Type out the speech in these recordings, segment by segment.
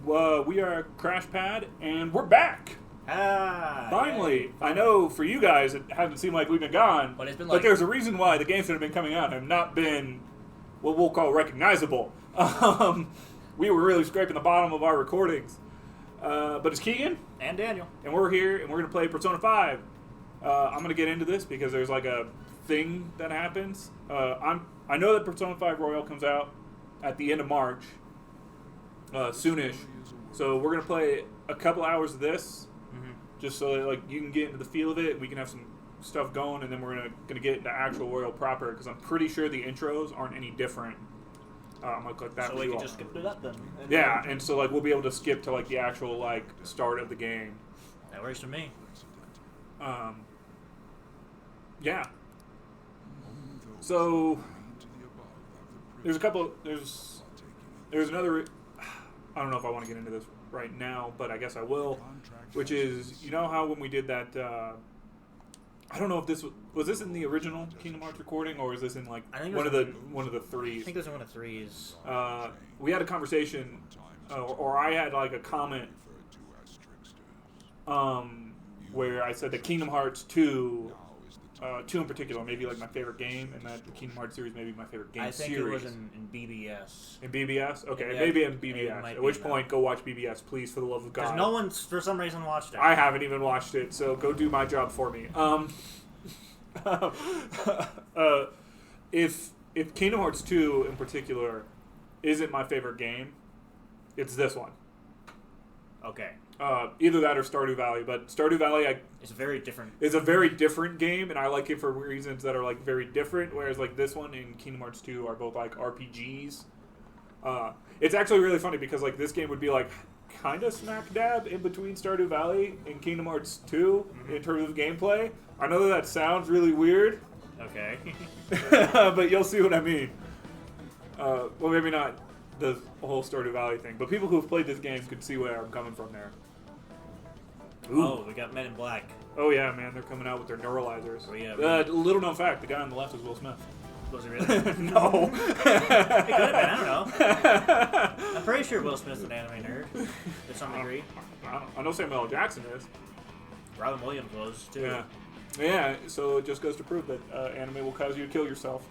We are Crash Pad, and we're back. Finally. Yay. I know for you guys it hasn't seemed like we've been gone, But it's been but like... there's a reason why the games that have been coming out have not been what we'll call recognizable. We were really scraping the bottom of our recordings. But it's Keegan. And Daniel. And we're here, and we're going to play Persona 5. I'm going to get into this because there's like a thing that happens. I know that Persona 5 Royal comes out at the end of March. Soonish. So we're going to play a couple hours of this, just so that like you can get into the feel of it, and we can have some stuff going, and then we're going to get into actual Royal proper, because I'm pretty sure the intros aren't any different. I'm going to click that. So we can just skip it up then. Yeah, and so like we'll be able to skip to like the actual like start of the game. That works for me. Yeah. So there's a couple. There's another. I don't know if I want to get into this right now, but I guess I will. Which is, you know how when we did that. I don't know if this was this in the original Kingdom Hearts recording, or is this in like one of the threes? I think it was in one of the threes. We had a conversation, or I had like a comment, where I said that Kingdom Hearts 2 in particular, maybe like my favorite game, and that the Kingdom Hearts series may be my favorite game series. I think it was in BBS. In BBS? Okay, Yeah, maybe in BBS. At which point, go watch BBS, please, for the love of God. Because no one's, for some reason, watched it. I haven't even watched it, so go do my job for me. If Kingdom Hearts 2 in particular isn't my favorite game, it's this one. Okay. Either that or Stardew Valley, but Stardew Valley It's very different. Is a very different game, and I like it for reasons that are like very different. Whereas like this one and Kingdom Hearts 2 are both like RPGs. It's actually really funny because like this game would be like kind of smack dab in between Stardew Valley and Kingdom Hearts 2 in terms of gameplay. I know that sounds really weird. Okay. But you'll see what I mean. Well, maybe not the whole Stardew Valley thing, but people who've played this game could see where I'm coming from there. Ooh. Oh, we got Men in Black. Oh yeah, man, they're coming out with their neuralizers. Oh, yeah, little known fact, the guy on the left is Will Smith. Was it really? No. It could have been, I don't know. I'm pretty sure Will Smith's an anime nerd, to some degree. I know Samuel L. Jackson is. Robin Williams was, too. Yeah. Yeah, so it just goes to prove that anime will cause you to kill yourself.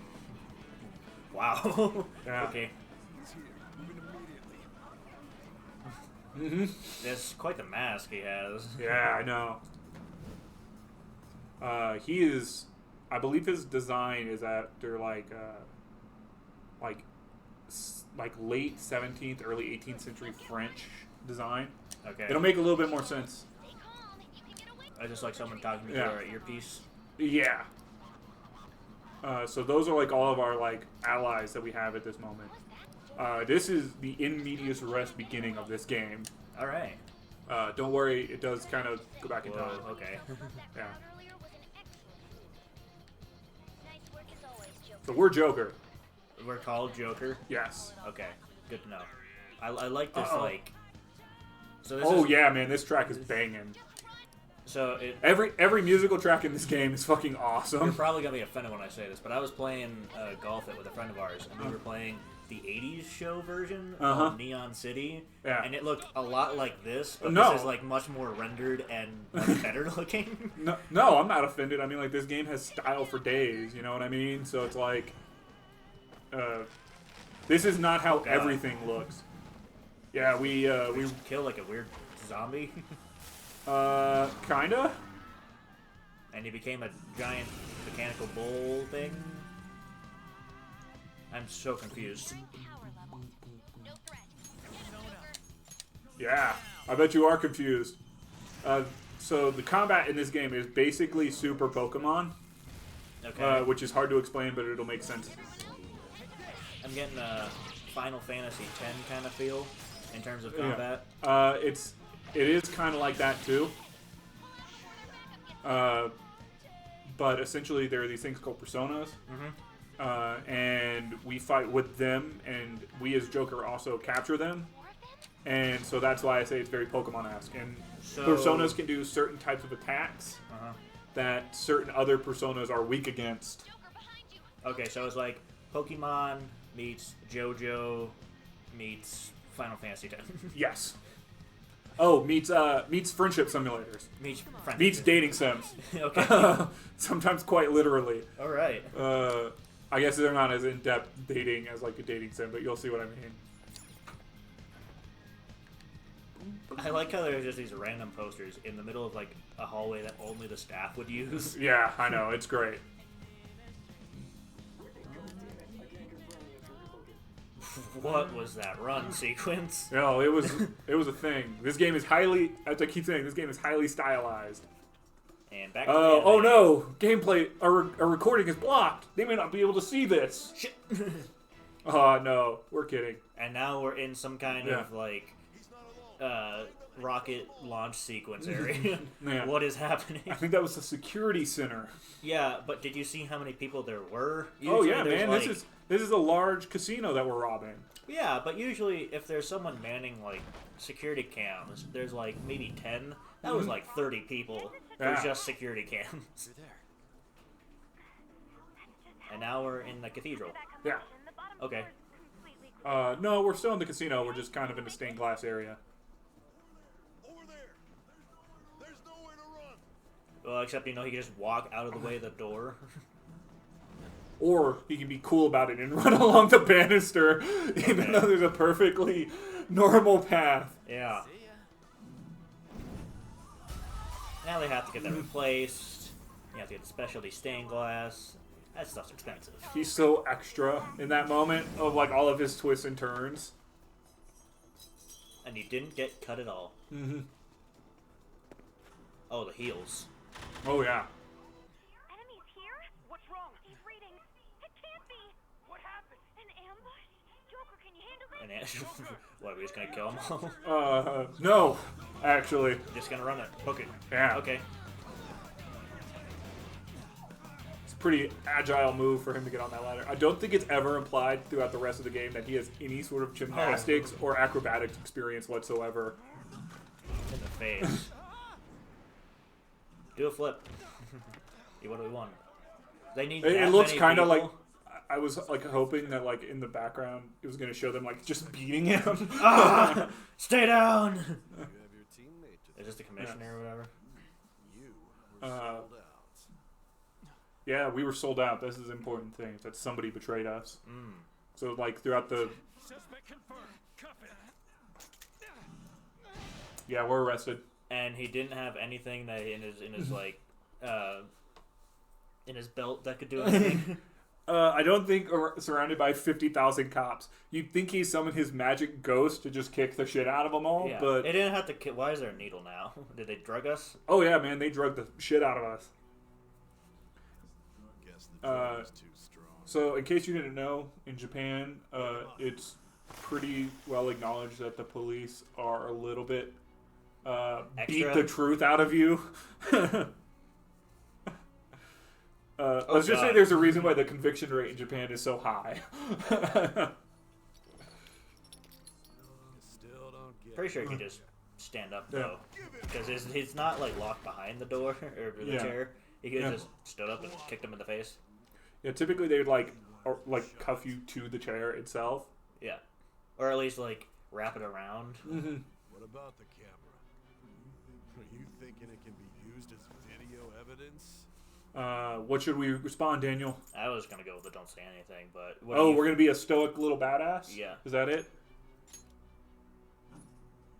Wow. Yeah. Okay. Mm-hmm. That's quite the mask he has. Yeah, I know. He is, I believe his design is after like late 17th, early 18th century French design. Okay. It'll make a little bit more sense. I just like someone talking to our earpiece. Yeah. So those are like all of our like allies that we have at this moment. This is the in medias res beginning of this game. All right. Don't worry, it does kind of go back in time. Whoa, okay. Yeah. So we're Joker. We're called Joker? Yes. Okay. Good to know. I like this, like... So this Oh is, yeah, man, this track is banging. So it... Every musical track in this game is fucking You're awesome. probably going to be offended when I say this, but I was playing golf it with a friend of ours, and we were playing the 80s show version of Neon City, and it looked a lot like this, but this is like much more rendered and much better looking. No, I'm not offended. I mean, like, this game has style for days, you know what I mean? So it's like, this is not how everything looks. Yeah, we kill like a weird zombie. Kinda. And he became a giant mechanical bull thing. I'm so confused. Yeah, I bet you are confused. So the combat in this game is basically Super Pokemon, which is hard to explain, but it'll make sense. I'm getting a Final Fantasy X kind of feel in terms of combat. Yeah. It is kind of like that too. But essentially, there are these things called personas. And we fight with them, and we as Joker also capture them. And so that's why I say it's very Pokemon-esque. And personas can do certain types of attacks that certain other personas are weak against. Okay, so it's like Pokemon meets JoJo meets Final Fantasy X. Yes. Oh, meets friendship simulators. Meets dating sims. Okay. Sometimes quite literally. All right. I guess they're not as in-depth dating as like a dating sim, but you'll see what I mean. I like how there's just these random posters in the middle of like a hallway that only the staff would use. Yeah, I know. It's great. What was that run sequence? No, it was a thing. This game is highly, as I keep saying, this game is highly stylized. And back to oh no! Gameplay, our recording is blocked. They may not be able to see this. Shit. Oh no, we're kidding. And now we're in some kind of like rocket launch sequence area. Yeah. What is happening? I think that was the security center. Yeah, but did you see how many people there were? Usually man, like, this is a large casino that we're robbing. Yeah, but usually if there's someone manning like security cams, there's like maybe 10. That was like 30 people for just security cams. And now we're in the cathedral. Yeah. Okay. No, we're still in the casino. We're just kind of in the stained glass area. Over there. There's nowhere to run. Well, except, you know, he can just walk out of the way of the door. Or he can be cool about it and run along the banister, even though there's a perfectly normal path. Yeah. Now they have to get that replaced. You have to get the specialty stained glass. That stuff's expensive. He's so extra in that moment of like all of his twists and turns. And you didn't get cut at all. Mm-hmm. Oh, the heels. Oh yeah. Enemies here? What's wrong? These readings. It can't be. What happened? An ambush? Joker, can you handle it? What, are we just gonna kill them all? No, actually. Just gonna run it. Hook it. Yeah. Okay. It's a pretty agile move for him to get on that ladder. I don't think it's ever implied throughout the rest of the game that he has any sort of gymnastics or acrobatics experience whatsoever. In the face. Do a flip. What do we want? They need. It looks kind of like. I was like hoping that like in the background it was going to show them like just beating him. Stay down. You have your teammate to Is this the commissioner or whatever? you were sold out. Yeah, we were sold out. This is an important thing that somebody betrayed us. Mm. So like throughout the. Suspect confirmed. Cuff it. Yeah, we're arrested. And he didn't have anything that in his like in his belt that could do anything. I don't think surrounded by 50,000 cops. You'd think he summoned his magic ghost to just kick the shit out of them all, Yeah, but they didn't have to. Why is there a needle now? Did they drug us? oh yeah, man, they drugged the shit out of us. Guess the drug was too strong. So, in case you didn't know, in Japan, it's pretty well acknowledged that the police are a little bit beat the truth out of you. Let's just say there's a reason why the conviction rate in Japan is so high. Still don't get Pretty sure he could just stand up though, because he's not like locked behind the door or the chair. He could have just stood up and kicked him in the face. Yeah, typically they would like cuff you to the chair itself. Yeah, or at least like wrap it around. Mm-hmm. What about the camera? Are you thinking it can be used as video evidence? What should we respond, Daniel? I was gonna go with the don't say anything, but we're gonna be a stoic little badass? Yeah. Is that it?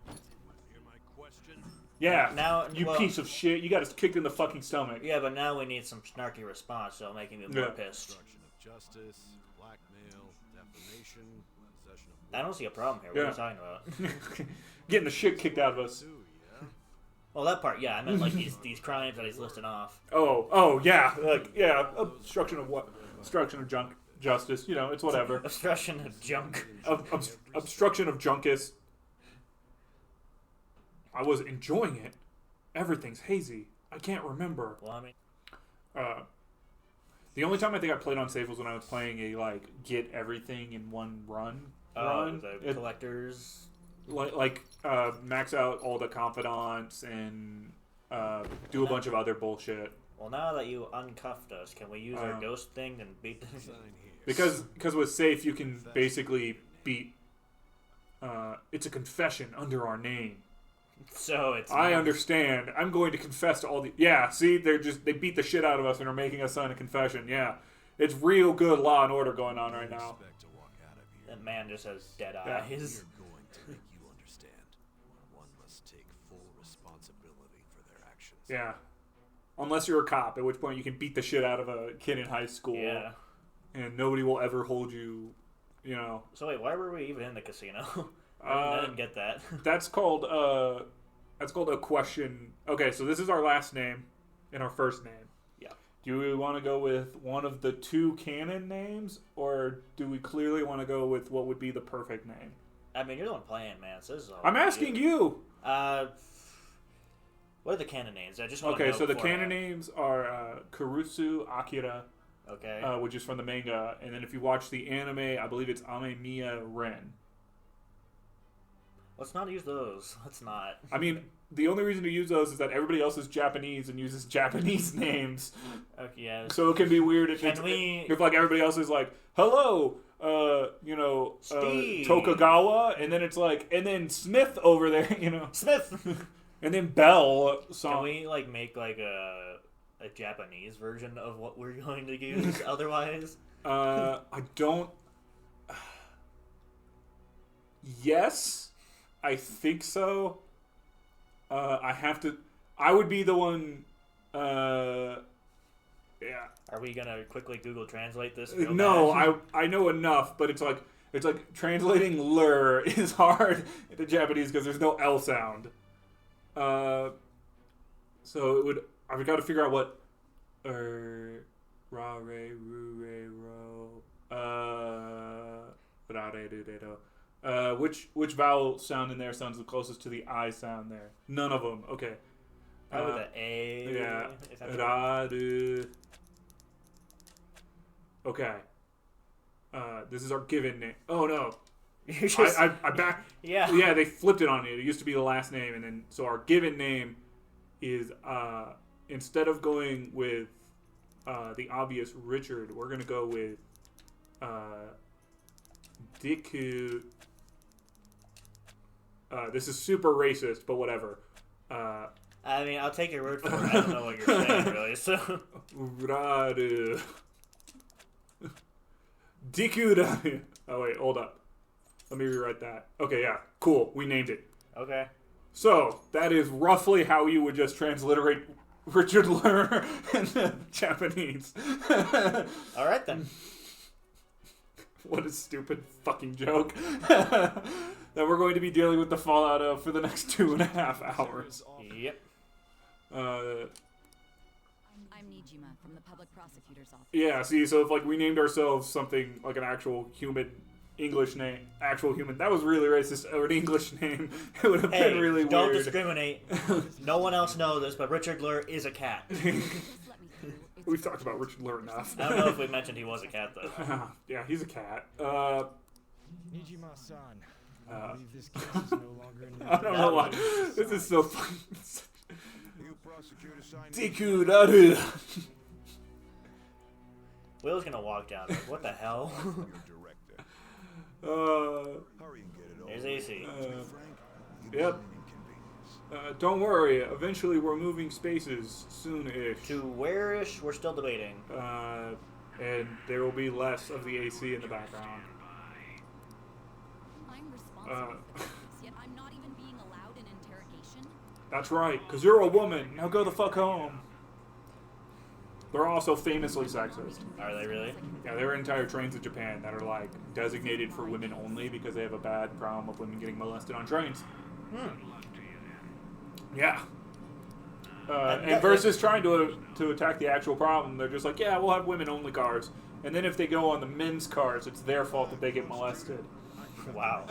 Hear my question? Yeah. Now, you piece of shit. You got us kicked in the fucking stomach. Yeah, but now we need some snarky response, so making me more pissed. Obstruction of justice, blackmail, defamation, possession of. I don't see a problem here. What are you talking about? Getting the shit kicked out of us. Ooh, yeah. Well, that part, yeah. I meant like these crimes that he's listing off. Oh, yeah. Obstruction of what? Obstruction of junk justice. You know, it's whatever. Obstruction of junk. Obstruction of junkus. I was enjoying it. Everything's hazy. I can't remember. Well, I mean, the only time I think I played on save was when I was playing a get everything in one run. the collectors. Max out all the confidants and do a bunch of other bullshit. Well, now that you uncuffed us, can we use our ghost thing and beat them? Sign here. Because with safe you can basically beat It's a confession under our name. So it's. I understand. I'm going to confess to all the. Yeah, see, they beat the shit out of us and are making us sign a confession. Yeah, it's real good Law and Order going on right now. That man just has dead eyes. We're going to make you understand. One must take full responsibility for their actions. Yeah, unless you're a cop, at which point you can beat the shit out of a kid in high school. Yeah. And nobody will ever hold you. You know. So wait, why were we even in the casino? I didn't get that. That's called a question. Okay, so this is our last name and our first name. Yeah. Do we want to go with one of the two canon names, or do we clearly want to go with what would be the perfect name? I mean, you're the one playing, man. So this is all I'm asking you. What are the canon names? I just want Okay, to know so the canon names are Kurusu Akira, okay, which is from the manga, and then if you watch the anime, I believe it's Amemiya Ren. Let's not use those. Let's not. I mean, the only reason to use those is that everybody else is Japanese and uses Japanese names. Okay, yeah. So it can be weird if like everybody else is like, hello, Tokugawa, and then it's like, and then Smith over there, Smith, and then Bell. Can we like make like a Japanese version of what we're going to use? Otherwise, I don't. Yes. I think so. I have to. I would be the one. Yeah. Are we gonna quickly Google Translate this? No, I know enough, but it's like translating "lur" is hard into Japanese because there's no L sound. So it would. I've got to figure out what. Ra re ru re ro. Ra re do de do. Which vowel sound in there sounds the closest to the I sound there? None of them. Okay. Probably the A. Yeah. Radu. Okay. This is our given name. Oh no. I back. Yeah. Yeah, they flipped it on me. It used to be the last name, and then so our given name is instead of going with the obvious Richard, we're gonna go with Diku. This is super racist, but whatever. I mean, I'll take your word for it. I don't know what you're saying, really. So, Radu. Diku. Oh wait, hold up. Let me rewrite that. Okay, yeah, cool. We named it. Okay. So that is roughly how you would just transliterate Richard Lerner in Japanese. All right then. What a stupid fucking joke. That we're going to be dealing with the fallout of for the next 2.5 hours. Yep. I'm Nijima from the public prosecutor's office. Yeah, see, so if like we named ourselves something like an actual human English name, actual human, that was really racist, or an English name, it would have been really weird. Don't discriminate. No one else knows this, but Richard Lur is a cat. We've talked about Richard Lur enough. I don't know if we mentioned he was a cat, though. Yeah, he's a cat. Nijima-san, I believe this case is no longer in I don't know why. This is so funny. You prosecutor signed Diku Daru. Will's gonna walk down. Like, what the hell? under director. Hurry and get it over. There's AC. Frank, you Yep. don't inconvenience. Don't worry. Eventually, we're moving spaces soon-ish. To where-ish, we're still debating. And there will be less of the AC in the background. I'm responsible for this, yet I'm not even being allowed an interrogation. That's right, because you're a woman. Now go the fuck home. They're also famously sexist. Are they really? Yeah, there are entire trains in Japan that are like designated for women only because they have a bad problem of women getting molested on trains. Yeah. And versus trying to attack the actual problem, they're just like, yeah, we'll have women only cars. And then if they go on the men's cars, it's their fault that they get molested. Wow.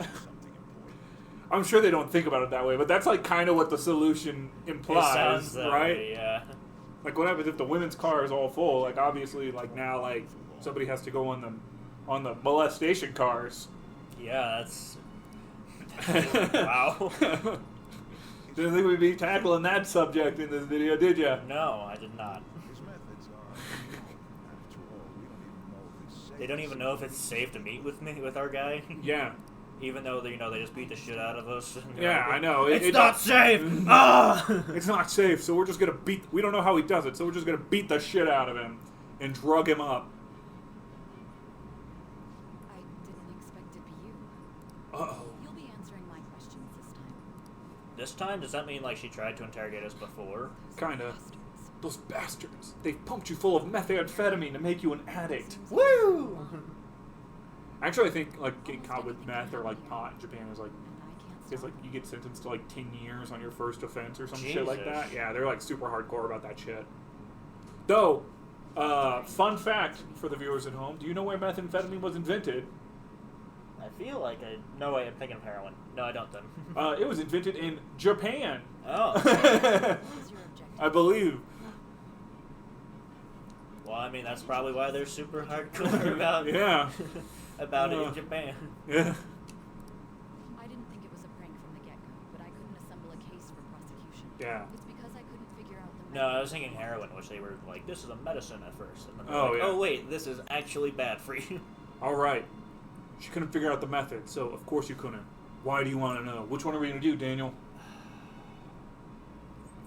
I'm sure they don't think about it that way, but that's like kind of what the solution implies, It sounds that right? way, yeah. Like what happens if the women's car is all full? Like obviously, like now, like somebody has to go on the molestation cars. Yeah, that's wow. Didn't think we'd be tackling that subject in this video, did ya? No, I did not. His methods are, after all, we don't even know if it's safe. They don't even know if it's safe to meet with our guy. Yeah. Even though they just beat the shit out of us. Yeah, I know. It's not safe. Ah! It's not safe. So we're just gonna beat. We don't know how he does it. So we're just gonna beat the shit out of him and drug him up. I didn't expect it to be you. Uh-oh. You'll be answering my questions this time. This time, does that mean like she tried to interrogate us before? Kinda. Bastards. Those bastards. They pumped you full of methamphetamine to make you an addict. Woo! Actually, I think like getting caught with meth or like pot in Japan is like, And I can't it's stop. like you get sentenced to like 10 years on your first offense or some shit like that. Yeah, they're like super hardcore about that shit. Though, fun fact for the viewers at home: do you know where methamphetamine was invented? I feel like I... No, wait, I'm thinking of heroin. No, I don't then. It was invented in Japan. Oh. What is your objection? I believe. Well, I mean, that's probably why they're super hardcore about Yeah. about it in Japan. Yeah. I didn't think it was a prank from the get-go, but I couldn't assemble a case for prosecution. Yeah. It's because I couldn't figure out the No, I was thinking heroin, which they were like, this is a medicine at first. And then they're Oh, like, yeah. oh, wait, this is actually bad for you. All right. She couldn't figure out the method, so of course you couldn't. Why do you want to know? Which one are we gonna do, Daniel?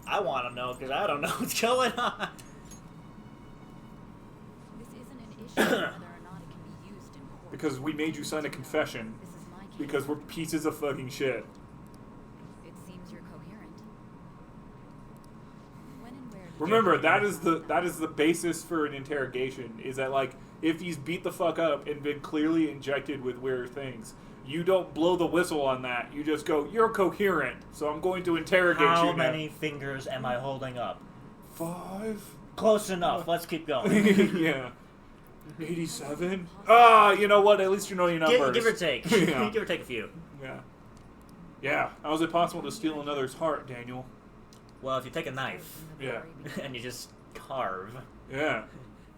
I want to know, because I don't know what's going on. This isn't an issue of whether or not it can be used in court. Because we made you sign a confession. This is my case. Because we're pieces of fucking shit. It seems you're coherent. When and where did Remember, that is the basis for an interrogation. Is that like if he's beat the fuck up and been clearly injected with weird things, you don't blow the whistle on that. You just go, "You're coherent, so I'm going to interrogate you." How now." many fingers am I holding up? 5? Close enough. Let's keep going. Yeah. 87? Ah, you know what? At least you know your numbers. Give or take. Yeah. Give or take a few. Yeah. Yeah. How is it possible to steal another's heart, Daniel? Well, if you take a knife Yeah. and you just carve, Yeah.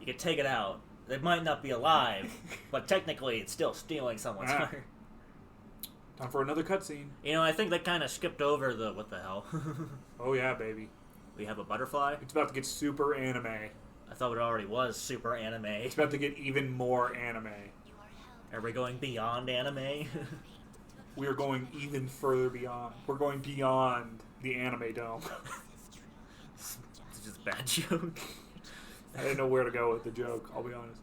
you can take it out. They might not be alive, but technically it's still stealing someone's Ah. heart. Time for another cutscene. You know, I think they kind of skipped over the what the hell. Oh yeah, baby. We have a butterfly. It's about to get super anime. I thought it already was super anime. It's about to get even more anime. Are we going beyond anime? We are going even further beyond. We're going beyond the anime dome. It's just a bad joke. I didn't know where to go with the joke, I'll be honest.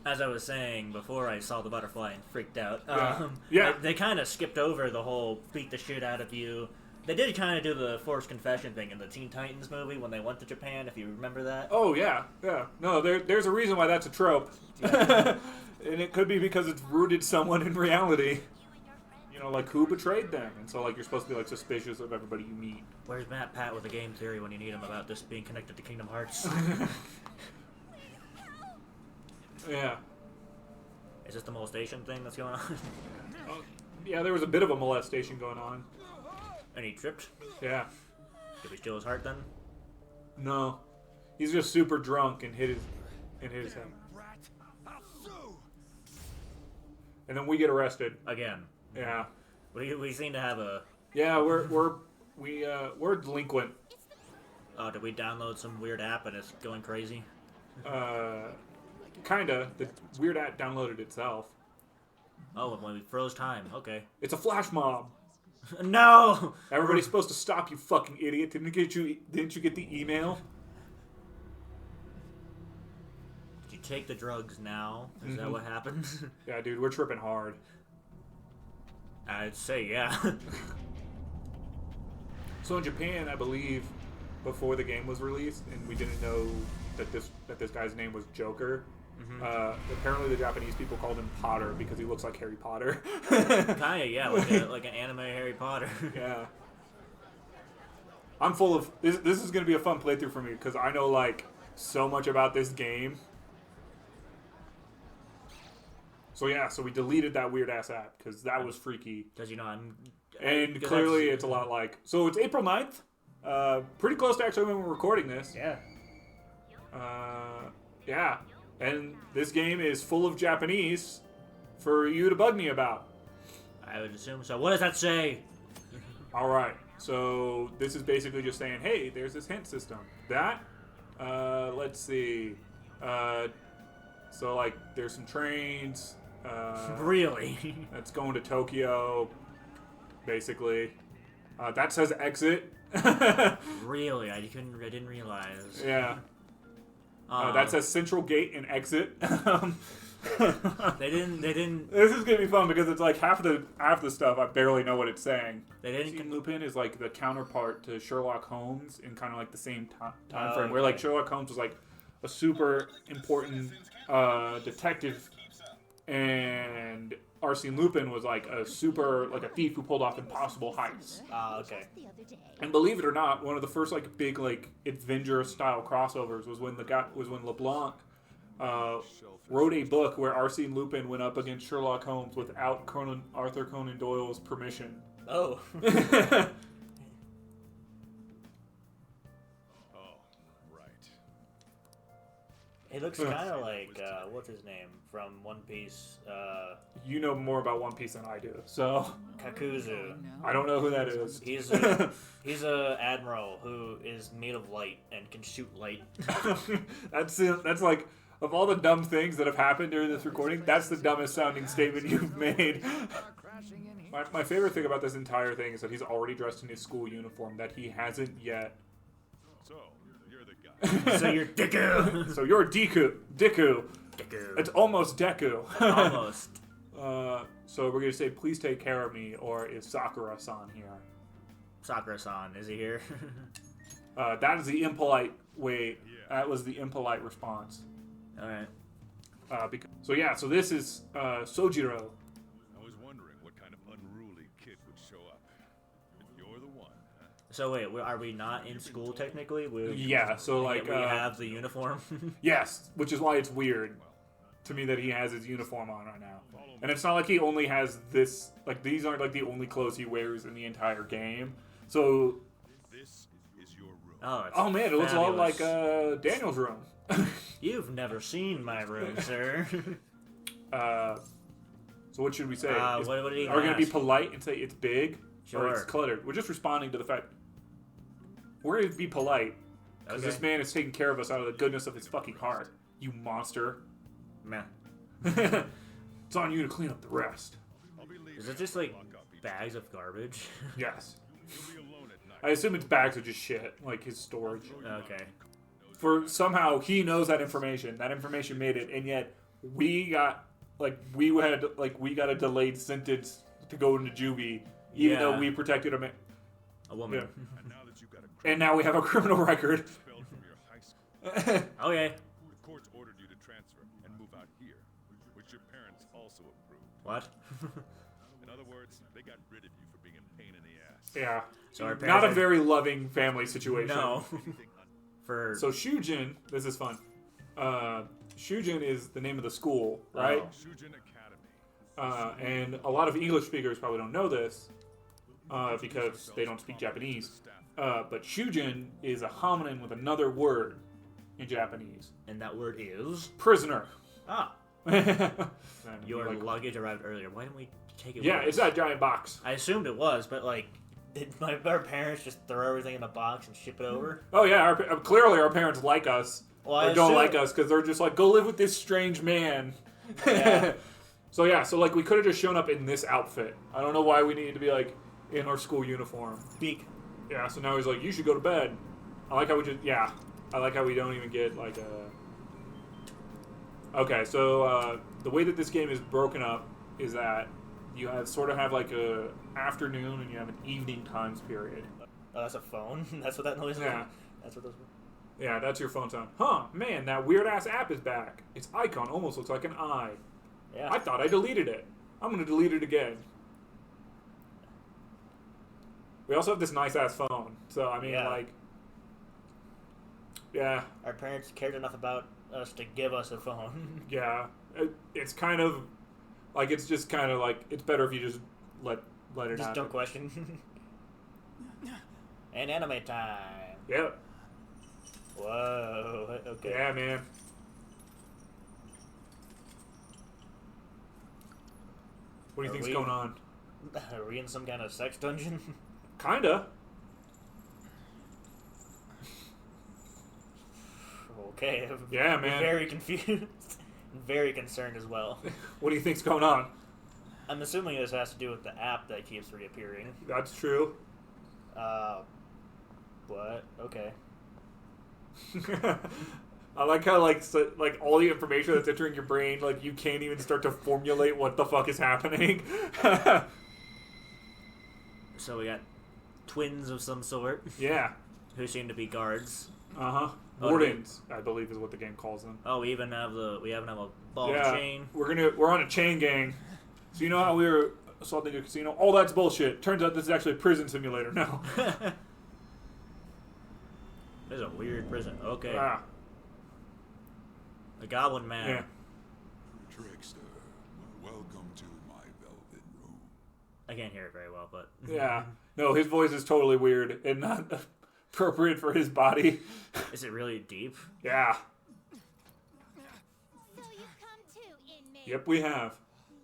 As I was saying before, I saw the butterfly and freaked out. Yeah. Yeah. They kind of skipped over the whole beat the shit out of you. They did kind of do the forced confession thing in the Teen Titans movie when they went to Japan, if you remember that. Oh, yeah, yeah. No, there's a reason why that's a trope. And it could be because it's rooted someone in reality. You know, like, who betrayed them? And so, like, you're supposed to be, like, suspicious of everybody you meet. Where's Matt Pat with a game theory when you need him about this being connected to Kingdom Hearts? Yeah. Is this the molestation thing that's going on? Yeah, there was a bit of a molestation going on. And he tripped? Yeah. Did we steal his heart then? No. He's just super drunk and hit his head. Rat, I'll sue. And then we get arrested. Again. Yeah. We seem to have a... Yeah, we're delinquent. Oh, did we download some weird app and it's going crazy? Kinda. The weird app downloaded itself. Oh, when we froze time. Okay. It's a flash mob. No! Everybody's supposed to stop, you fucking idiot. Didn't you get the email? Did you take the drugs now? Is that what happened? Yeah, dude, we're tripping hard. I'd say yeah. So in Japan, I believe, before the game was released, and we didn't know that this guy's name was Joker. Apparently, the Japanese people called him Potter because he looks like Harry Potter. Kinda, yeah, like an anime Harry Potter. Yeah. I'm full of... This is going to be a fun playthrough for me because I know, like, so much about this game. So, yeah, so we deleted that weird-ass app because that was freaky. Because, you know, And clearly it's a lot like... So it's April 9th. Pretty close to actually when we're recording this. Yeah. Yeah. And this game is full of Japanese for you to bug me about. I would assume so. What does that say? Alright. So this is basically just saying, hey, there's this hint system. That, let's see. So, like, there's some trains. Really? That's going to Tokyo, basically. That says exit. Really? I didn't realize. Yeah. That says Central Gate and exit. They didn't. This is gonna be fun because it's like half the stuff I barely know what it's saying. They didn't. Lupin is like the counterpart to Sherlock Holmes in kind of like the same time frame, Okay. where like Sherlock Holmes was like a super important detective, and Arsène Lupin was like a thief who pulled off impossible heists. Okay. And believe it or not, one of the first like big like Avenger style crossovers was when LeBlanc wrote a book where Arsène Lupin went up against Sherlock Holmes without Arthur Conan Doyle's permission. Oh. He looks kind of like what's his name from One Piece? You know more about One Piece than I do, so Kakuzu. I don't know who that is. He's a admiral who is made of light and can shoot light. That's like, of all the dumb things that have happened during this recording, that's the dumbest sounding statement you've made. My favorite thing about this entire thing is that he's already dressed in his school uniform that he hasn't yet. So, you're the guy. So you're Deku. So you're Deku. Deku. It's almost Deku. Almost. So we're going to say, please take care of me, or is Sakura-san here? Sakura-san, is he here? That is the impolite way. That was the impolite response. Alright. So this is Sojiro. I was wondering what kind of unruly kid would show up. If you're the one, huh? So wait, are we not in school technically? Yeah, so like... we have the uniform? Yes, which is why it's weird to me that he has his uniform on right now. And it's not like he only has this... Like, these aren't like the only clothes he wears in the entire game. So... This is your room. Oh man, it looks a lot like Daniel's room. You've never seen my room, sir. So what should we say? What do you Are we going to be ask? polite and say it's big? Sure. Or it's cluttered? We're just responding to the fact... We're going to be polite. Because Okay. this man is taking care of us out of the goodness of his fucking heart. You monster. Meh. It's on you to clean up the rest. I'll be leaving. Is it just like Lock up each bags of garbage? Yes. You'll be alone at night. I assume it's bags of just shit, like his storage. Okay. For somehow he knows that information. That information made it, and yet we got we got a delayed sentence to go into juvie, even though we protected him. A woman. Yeah. And now that you've got a And now we have a criminal record. expelled from your high school, Okay. the court's ordered you to transfer and move out here, which your parents also approved. What? In other words, they got rid of you for being a pain in the ass. Yeah. So our Not parents a very loving family situation. No. Anything For So Shujin, this is fun. Shujin is the name of the school, right? Oh. Shujin Academy. And a lot of English speakers probably don't know this because they don't speak Japanese. But Shujin is a homonym with another word in Japanese. and that word is Prisoner. ah. And Your like, luggage arrived earlier. Why didn't we take it? yeah, with it's us? that giant box. I assumed it was, but like, did our parents just throw everything in a box and ship it over? Oh yeah, clearly our parents like us. Well, I or don't assume- like us because they're just like, go live with this strange man. Yeah. So like we could have just shown up in this outfit. I don't know why we needed to be like in our school uniform. Beak. Yeah, so now he's like, you should go to bed. I like how we don't even get like a... Okay, so the way that this game is broken up is that you have like a afternoon and you have an evening times period. Oh, that's a phone. That's what that noise is. Yeah. That's what those. Yeah, that's your phone sound. Huh, man, that weird ass app is back. Its icon almost looks like an eye. Yeah. I thought I deleted it. I'm gonna delete it again. We also have this nice ass phone. So I mean, Yeah. like, yeah, Our parents cared enough about us to give us a phone. yeah. It's kind of like it's just kind of like it's better if you just let it Just happen. don't question. And anime time. Yeah, Whoa. Okay. yeah, man. What do you Are think's we- going on? Are we in some kind of sex dungeon? Kinda. Okay. Yeah, I'm man. very confused. very concerned as well. What do you think's going on? I'm assuming this has to do with the app that keeps reappearing. That's true. What? Okay. I like how like all the information that's entering your brain, like you can't even start to formulate what the fuck is happening. So we got twins of some sort. Yeah. Who seem to be guards. Wardens, I believe, is what the game calls them. Oh, we even have a ball chain. We're on a chain gang. So you know how we were assaulting a casino? All that's bullshit. Turns out this is actually a prison simulator. No. This is a weird prison. Okay. Ah. The Goblin Man. Yeah. Trickster, welcome to my velvet room. I can't hear it very well, but... Yeah. No, his voice is totally weird and not appropriate for his body. Is it really deep? Yeah. So you've come to, inmate. Yep, we have.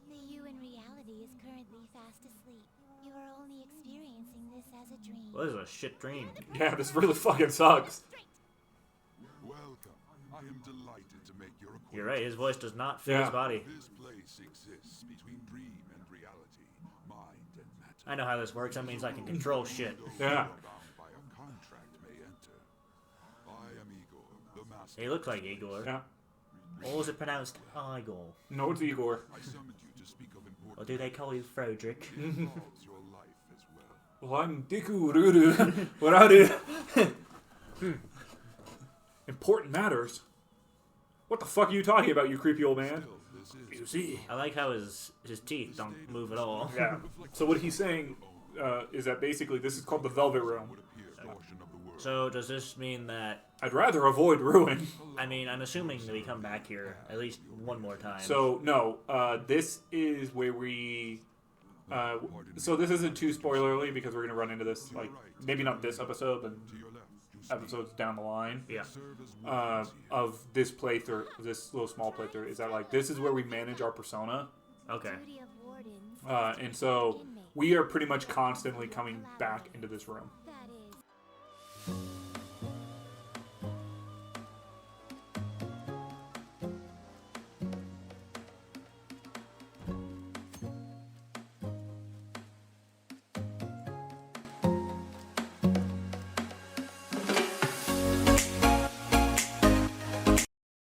The you in reality is currently fast asleep. You are only experiencing this as a dream. Well, this is a shit dream. Yeah, this really fucking sucks. Welcome. I am delighted to make your acquaintance. You're right, his voice does not fit his body. This place exists between dream and reality, mind and matter. I know how this works. That means I can control shit. Yeah. Bound by a contract may enter. I am Igor, the master. He looks like Igor. Yeah. Or was it pronounced Igor? No, it's Igor. I summoned you to speak of important Or do they call you Frederick? involves your life as well. Well, I'm Diku Ruru. What I do? Important matters? What the fuck are you talking about, you creepy old man? Still, this is You see? I like how his teeth don't move at all. Yeah. So what he's saying is that basically this is called the Velvet Room. what appears portion of the world. So does this mean that... I'd rather avoid ruin. I mean, I'm assuming that we come back here at least one more time. So, no. This is where we... so this isn't too spoilerly because we're going to run into this, like, maybe not this episode, but To your left, you see episodes down the line. Yeah. serve as wardens here. Of this playthrough, this little small playthrough, is that, like, this is where we manage our persona. Okay. Duty of wardens. And so we are pretty much constantly coming back into this room. That is.